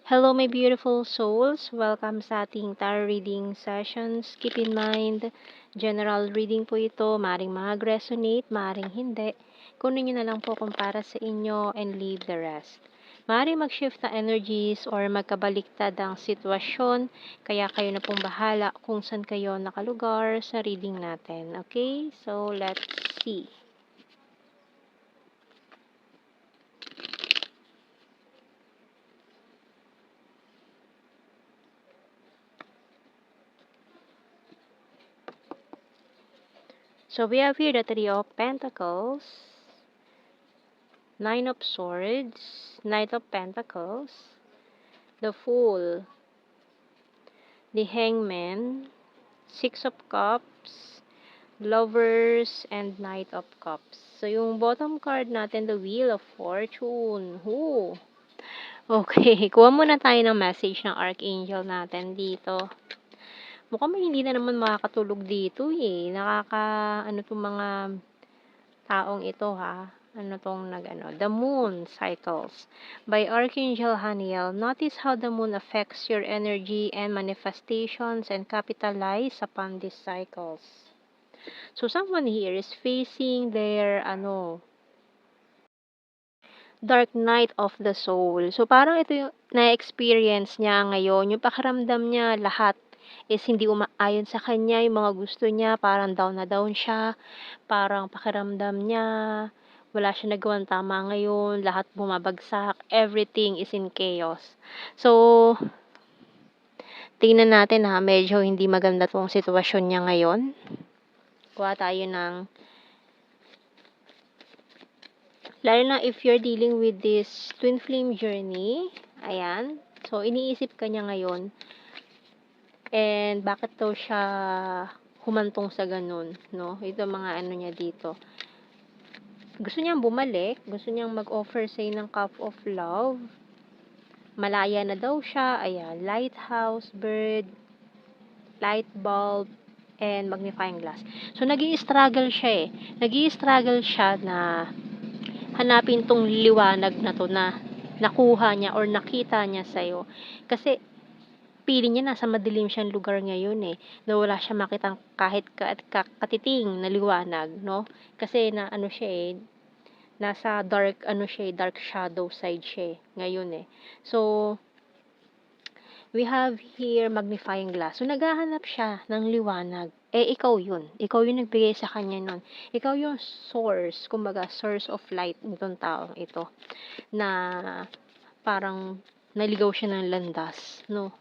Hello, my beautiful souls. Welcome sa ating tarot reading sessions. Keep in mind, general reading po ito. Maring mag-resonate, maring hindi. Kunin nyo na lang po kung para sa inyo and leave the rest. Maring mag-shift na energies or magkabaliktad ang sitwasyon. Kaya kayo na pong bahala kung saan kayo nakalugar sa reading natin. Okay? So, let's see. So, we have here the Three of Pentacles, Nine of Swords, Knight of Pentacles, the Fool, the Hangman, Six of Cups, Lovers, and Knight of Cups. So, yung bottom card natin, the Wheel of Fortune. Who? Okay, kuha muna tayo ng message ng Archangel natin dito. Mukhang may hindi na naman makakatulog dito eh. Ano itong mga taong ito ha. Ano tong The Moon Cycles by Archangel Haniel. Notice how the moon affects your energy and manifestations and capitalize upon these cycles. So someone here is facing their dark night of the soul. So parang ito yung na-experience niya ngayon, yung pakiramdam niya lahat is hindi umaayon sa kanya, yung mga gusto niya, parang down na down siya, parang pakiramdam niya wala siya nagawang tama ngayon, lahat bumabagsak, everything is in chaos. So, tingnan natin ha, medyo hindi maganda tong sitwasyon niya ngayon. Kuha tayo ng, lalo na if you're dealing with this twin flame journey, ayan, so iniisip ka niya ngayon, and bakit daw siya humantong sa ganun, no? Ito mga niya dito. Gusto niyang bumalik, gusto niyang mag-offer sa'yo ng cup of love. Malaya na daw siya, ayan, lighthouse, bird, light bulb, and magnifying glass. So, nag-i-struggle siya eh. Nag-i-struggle siya na hanapin tong liwanag na to na nakuha niya or nakita niya sa'yo. Kasi, feeling niya nasa madilim siyang lugar ngayon eh. Na wala siya makitang kahit katiting na liwanag, no? Kasi na siya eh, nasa dark dark shadow side siya ngayon eh. So we have here magnifying glass. So naghahanap siya ng liwanag. Ikaw yun. Ikaw yung nagbigay sa kanya nun. Ikaw yung source, kumbaga source of light nitong taong ito na parang naligaw siya ng landas, no?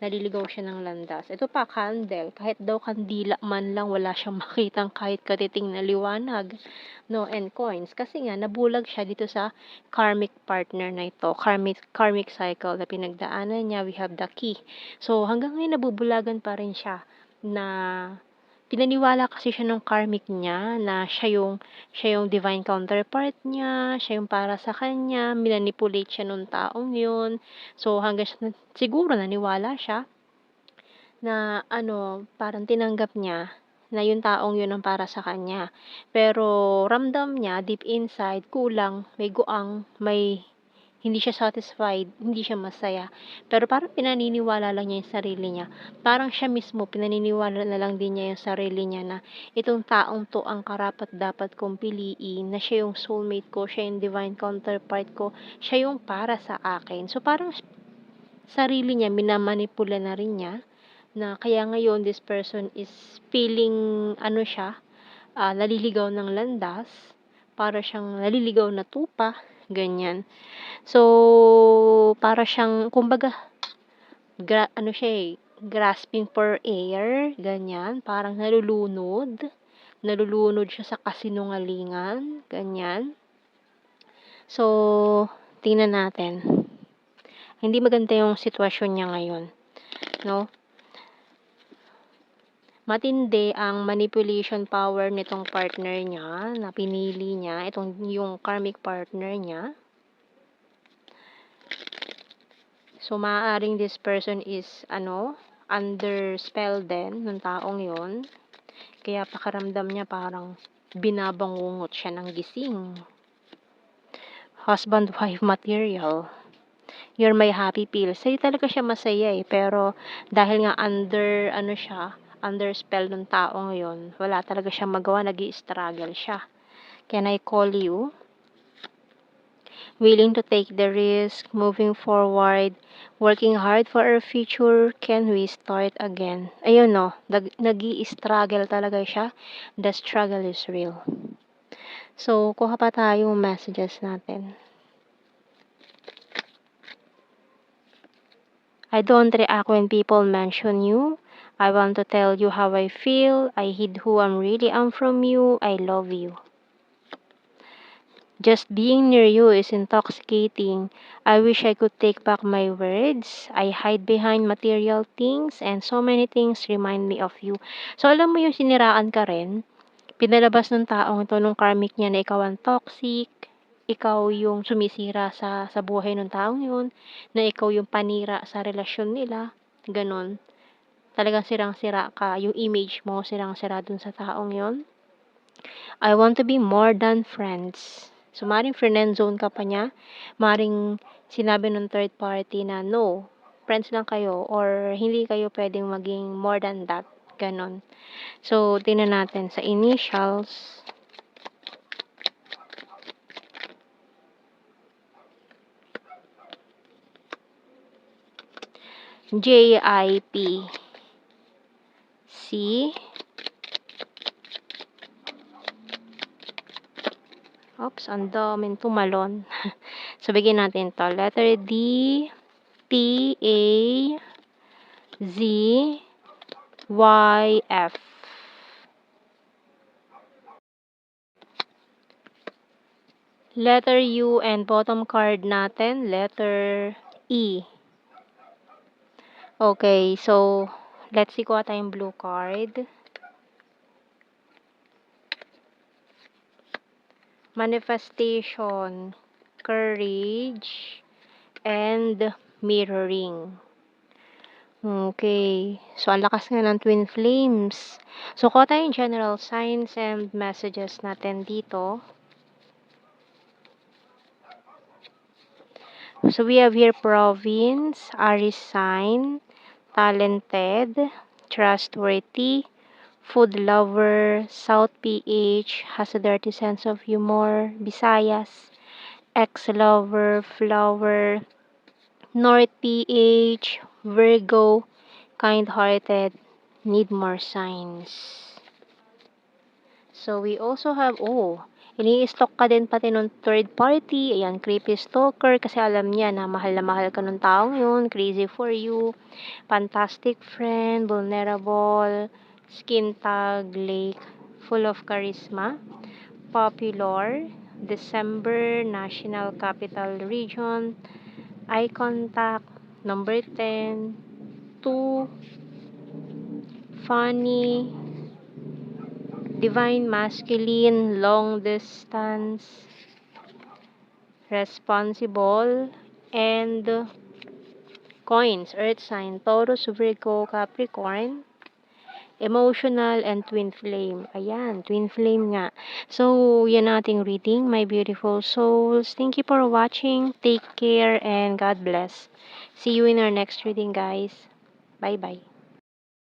Naliligaw siya ng landas. Ito pa, candle. Kahit daw kandila man lang, wala siyang makitang kahit katiting na liwanag. No, and coins. Kasi nga, nabulag siya dito sa karmic partner na ito. Karmic cycle na pinagdaanan niya. We have the key. So, hanggang ngayon, nabubulagan pa rin siya na pinaniwala kasi siya ng karmic niya na siya yung divine counterpart niya, siya yung para sa kanya, minanipulate siya nung taong yun. So, hanggang siguro naniwala siya na parang tinanggap niya na yung taong yun ang para sa kanya. Pero ramdam niya, deep inside, kulang, may guang, hindi siya satisfied, hindi siya masaya. Pero parang pinaniniwala lang niya yung sarili niya. Parang siya mismo, pinaniniwala na lang din niya yung sarili niya na itong taong to ang karapat-dapat kong piliin, na siya yung soulmate ko, siya yung divine counterpart ko, siya yung para sa akin. So parang sarili niya, minamanipula na rin niya, na kaya ngayon this person is feeling naliligaw ng landas, para siyang naliligaw na tupa, ganyan. So, para siyang, kumbaga, grasping for air, ganyan. Parang nalulunod siya sa kasinungalingan, ganyan. So, tingnan natin. Hindi maganda yung sitwasyon niya ngayon, no? Matindi ang manipulation power nitong partner niya na pinili niya, yung karmic partner niya. So, maaaring this person is, under spell din ng taong yon. Kaya pakiramdam niya parang binabangungot siya ng gising. Husband-wife material. you're my happy pill. Sa'yo talaga siya masaya eh. Pero dahil nga under, ano siya, under spell ng taong yon, wala talaga siya magawa, nag-i-struggle siya. Can I call you? Willing to take the risk, moving forward, working hard for our future, can we start again? Ayun no, nag-i-struggle talaga siya. The struggle is real. So, kuha pa tayong messages natin. I don't react when people mention you. I want to tell you how I feel. I hid who I really am from you. I love you. Just being near you is intoxicating. I wish I could take back my words. I hide behind material things and so many things remind me of you. So, alam mo yung siniraan ka rin, pinalabas ng taong ito nung karmic niya na ikaw ang toxic, ikaw yung sumisira sa buhay ng taong yun, na ikaw yung panira sa relasyon nila, ganun. Talagang sirang-sira ka, yung image mo sirang-sira dun sa taong yon. I want to be more than friends. So, maring friend zone ka pa niya, maring sinabi ng third party na no, friends lang kayo, or hindi kayo pwedeng maging more than that, ganon. So, tingnan natin sa initials. JIP. C. Oops, ang daming tumalon. So, bigyan natin to. Letter D, T, A, Z, Y, F. Letter U and bottom card natin, letter E. Okay, so, let's see kuha tayong blue card. Manifestation, courage, and mirroring. Okay. So, ang lakas nga ng twin flames. So, kuha tayong general signs and messages natin dito. So, we have here province, Aries sign, talented, trustworthy, food lover, South PH, has a dirty sense of humor, Visayas, ex-lover, flower, North PH, Virgo, kind-hearted, need more signs. So, we also have, ini-stalk ka din pati ng third party. Ayan, creepy stalker kasi alam niya na mahal ka ng taong yun, crazy for you, fantastic friend, vulnerable, skin tag, lake, full of charisma, popular, December, National Capital Region, eye contact, number 10, 2, funny, divine masculine, long distance, responsible, and coins, earth sign, Taurus, Virgo, Capricorn, emotional, and twin flame. Ayan, twin flame nga. So, yan ating reading, my beautiful souls. Thank you for watching. Take care and God bless. See you in our next reading, guys. Bye-bye.